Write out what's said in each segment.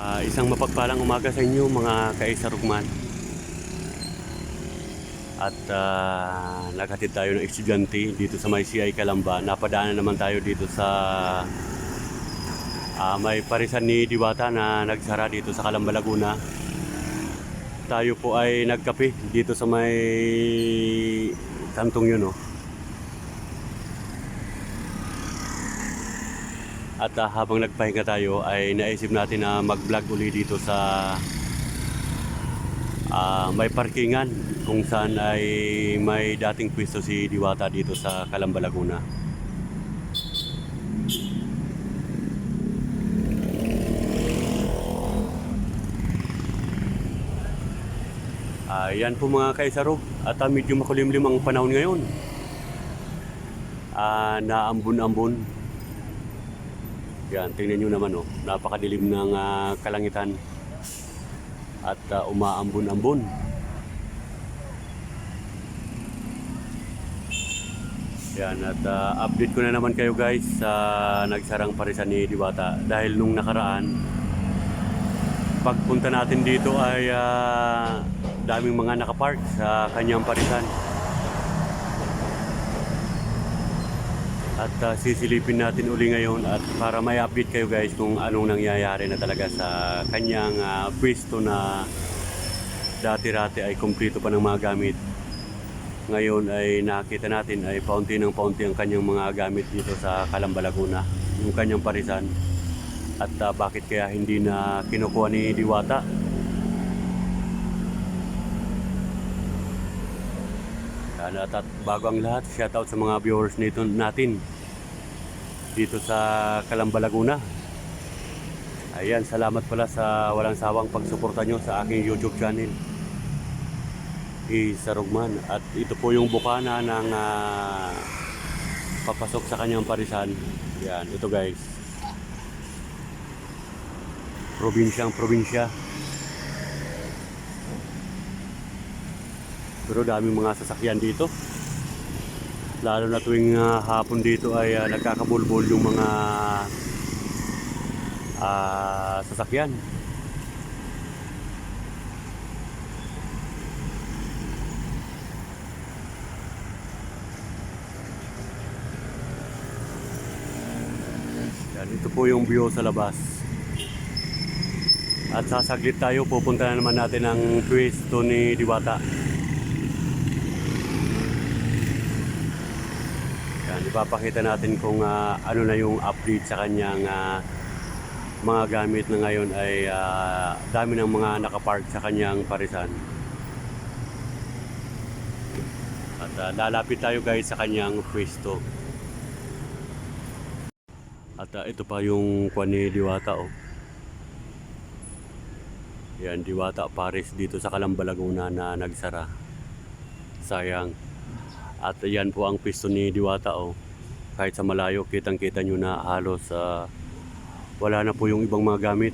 Isang mapagpalang umaga sa inyo mga kaisarugman. At naghatid tayo ng estudyante dito sa may CI Calamba. Napadaanan naman tayo dito sa may parisan ni Diwata na nagsara dito sa Calamba, Laguna. Tayo po ay nagkape dito sa may kantong yun, oh. At habang nagpahinga tayo ay naisip natin na mag-vlog uli dito sa may parkingan kung saan ay may dating pwesto si Diwata dito sa Calamba, Laguna. Yan po mga kaisarog, at medyo makulimlim ang panahon ngayon. Naambon-ambon. Yan, tingnan nyo naman, oh, napakadilim ng kalangitan at umaambon-ambon. Yan, at update ko na naman kayo guys sa nagsarang parisan ni Diwata, dahil nung nakaraan pagpunta natin dito ay daming mga nakapark sa kanyang parisan. At sisilipin natin uli ngayon at para may update kayo guys kung anong nangyayari na talaga sa kanyang pwesto na dati-rati ay kumpleto pa ng mga gamit. Ngayon ay nakita natin ay paunti ng paunti ang kanyang mga gamit dito sa Calamba, Laguna, yung kanyang parisan. At bakit kaya hindi na kinukuha ni Diwata? At bago ang lahat, shoutout sa mga viewers nito natin dito sa Calamba, Laguna. Ayan, salamat pala sa walang sawang pagsuporta nyo sa aking YouTube channel, Isarugman. At ito po yung bukana ng papasok sa kanyang parisan. Yan, ito guys, probinsyang probinsya, pero daming mga sasakyan dito, lalo na tuwing hapon dito ay nagkakabulbol yung mga sasakyan. Yan, ito po yung view sa labas. At sasaglit tayo, pupunta na naman natin ang pwesto ni Diwata. Ipapakita natin kung ano na yung update sa kanyang mga gamit na ngayon ay dami ng mga nakapark sa kanyang parisan. At lalapit tayo guys sa kanyang pwesto. At ito pa yung kwan ni Diwata, oh. Yan, Diwata Paris dito sa Calamba, Laguna na nagsara. Sayang. At yan po ang pwesto ni Diwata, oh. Kahit sa malayo, kitang-kita nyo na halos wala na po yung ibang mga gamit.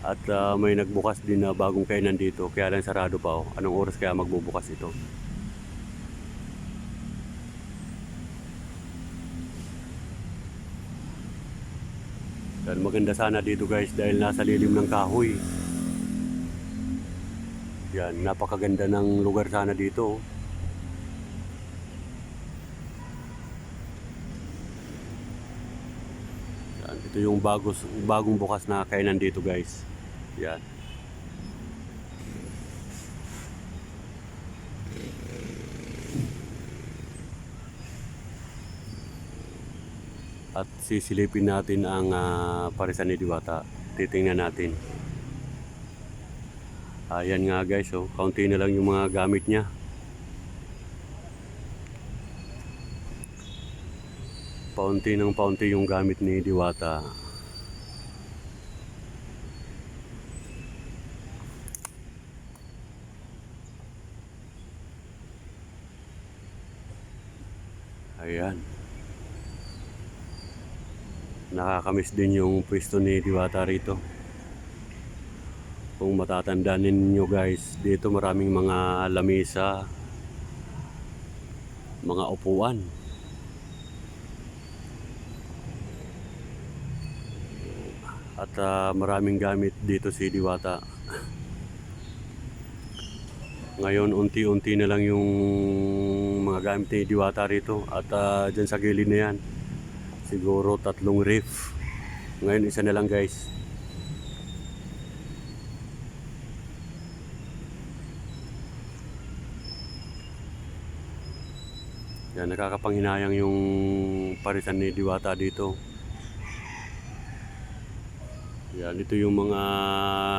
At may nagbukas din na bagong kainan dito, kaya lang sarado pa, oh. Anong oras kaya magbubukas ito? Yan, maganda sana dito guys dahil nasa lilim ng kahoy. Yan, napakaganda ng lugar sana dito, oh. Yan, ito yung bagong bukas na kainan dito guys. Yan. At sisilipin natin ang parisan ni Diwata. Titingnan natin. Ayan nga guys, oh, kaunti na lang yung mga gamit niya. Paunti ng paunti yung gamit ni Diwata. Ayan. Nakakamiss din yung pwesto ni Diwata rito. Kung matatandaan ninyo guys, dito maraming mga lamesa, mga upuan. At maraming gamit dito si Diwata. Ngayon unti-unti na lang yung mga gamit ni Diwata rito. At dyan sa gilid na yan, siguro 3 reef. Ngayon isa na lang guys. Yan, nakakapanghinayang yung parisan ni Diwata dito. Yan, ito yung mga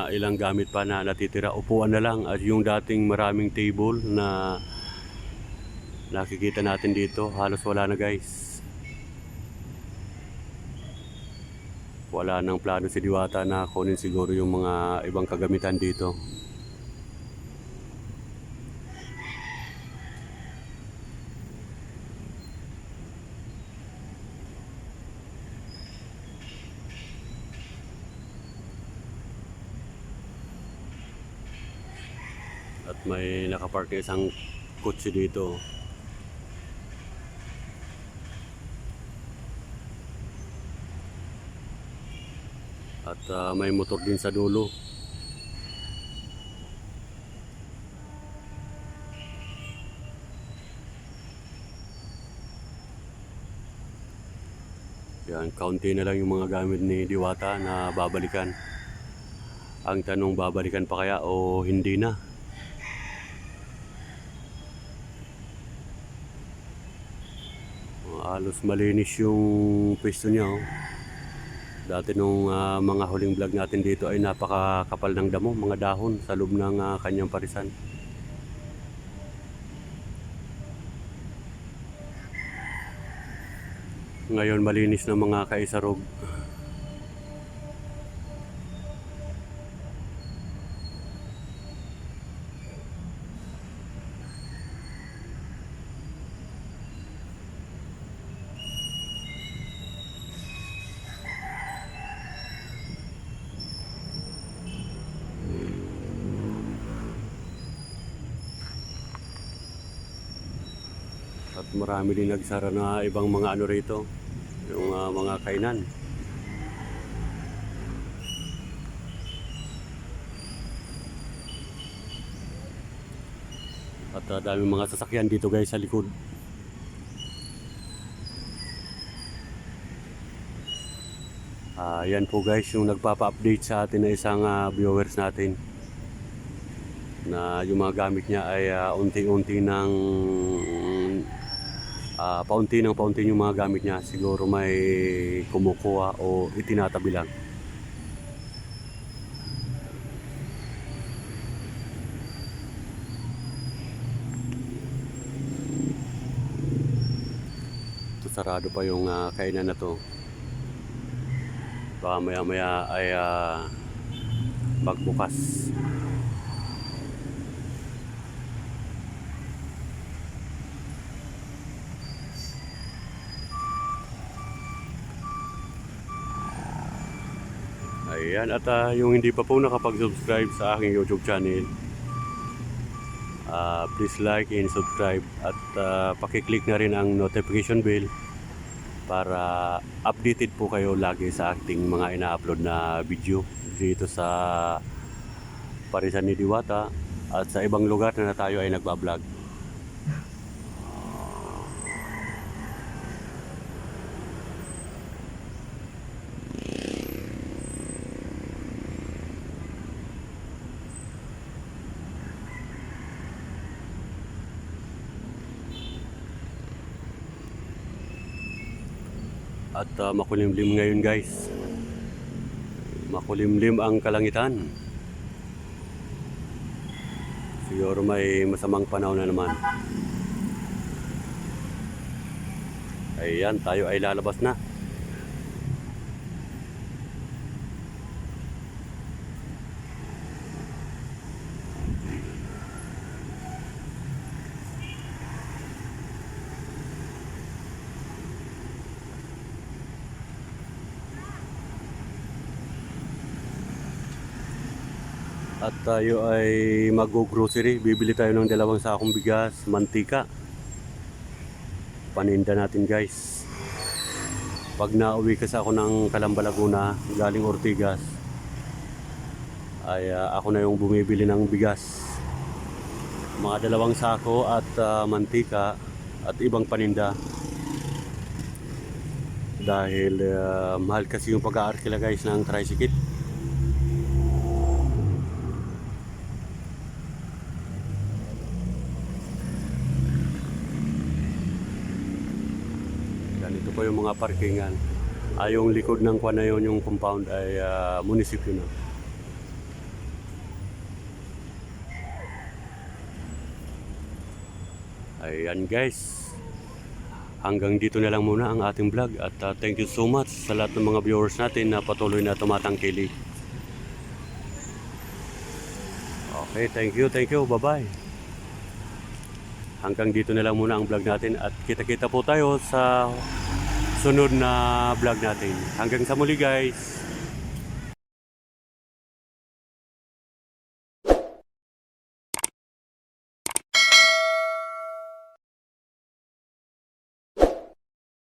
ilang gamit pa na natitira. Upuan na lang at yung dating maraming table na nakikita natin dito, halos wala na guys. Wala nang plano si Diwata na kunin siguro yung mga ibang kagamitan dito. At may nakapark na isang kotse dito. At may motor din sa dulo. Yan, kaunti na lang yung mga gamit ni Diwata na babalikan. Ang tanong, babalikan pa kaya o hindi na? Halos malinis yung pwesto niya. Oh. Dati nung mga huling vlog natin dito ay napakakapal ng damo, mga dahon sa loob ng kanyang parisan. Ngayon malinis na mga kaisarog. At marami din nagsara na ibang mga ano rito, yung mga kainan. At dami mga sasakyan dito guys sa likod. Yan po guys yung nagpapa-update sa atin na isang viewers natin. Na yung mga gamit niya ay unti-unti ng paunti yung mga gamit niya. Siguro may kumukuha o itinatabi lang. Ito, sarado pa yung kainan na to. Baka maya maya ay magbukas. Ayan, at yung hindi pa po nakapag-subscribe sa aking YouTube channel, please like and subscribe at pakiclick na rin ang notification bell para updated po kayo lagi sa ating mga ina-upload na video dito sa parisan ni Diwata at sa ibang lugar na tayo ay nagbablog. At makulimlim ngayon guys. Makulimlim ang kalangitan. Siguro may masamang panahon na naman. Ayan, tayo ay lalabas na. At tayo ay mag-grocery. Bibili tayo ng 2 sakong bigas, mantika. Paninda natin guys. Pag nauwi kasi ako ng Calamba, Laguna, galing Ortigas, ay ako na yung bumibili ng bigas. Mga 2 sako at mantika at ibang paninda. Dahil mahal kasi yung pag-aarkila guys ng tricycle. Ganito po yung mga parkingan. Yung likod ng kuwan na yun, yung compound ay munisipyo na. Ayan guys. Hanggang dito na lang muna ang ating vlog at thank you so much sa lahat ng mga viewers natin na patuloy na tumatangkilik. Okay, thank you, bye-bye. Hanggang dito na lang muna ang vlog natin at kita-kita po tayo sa sunod na vlog natin. Hanggang sa muli guys.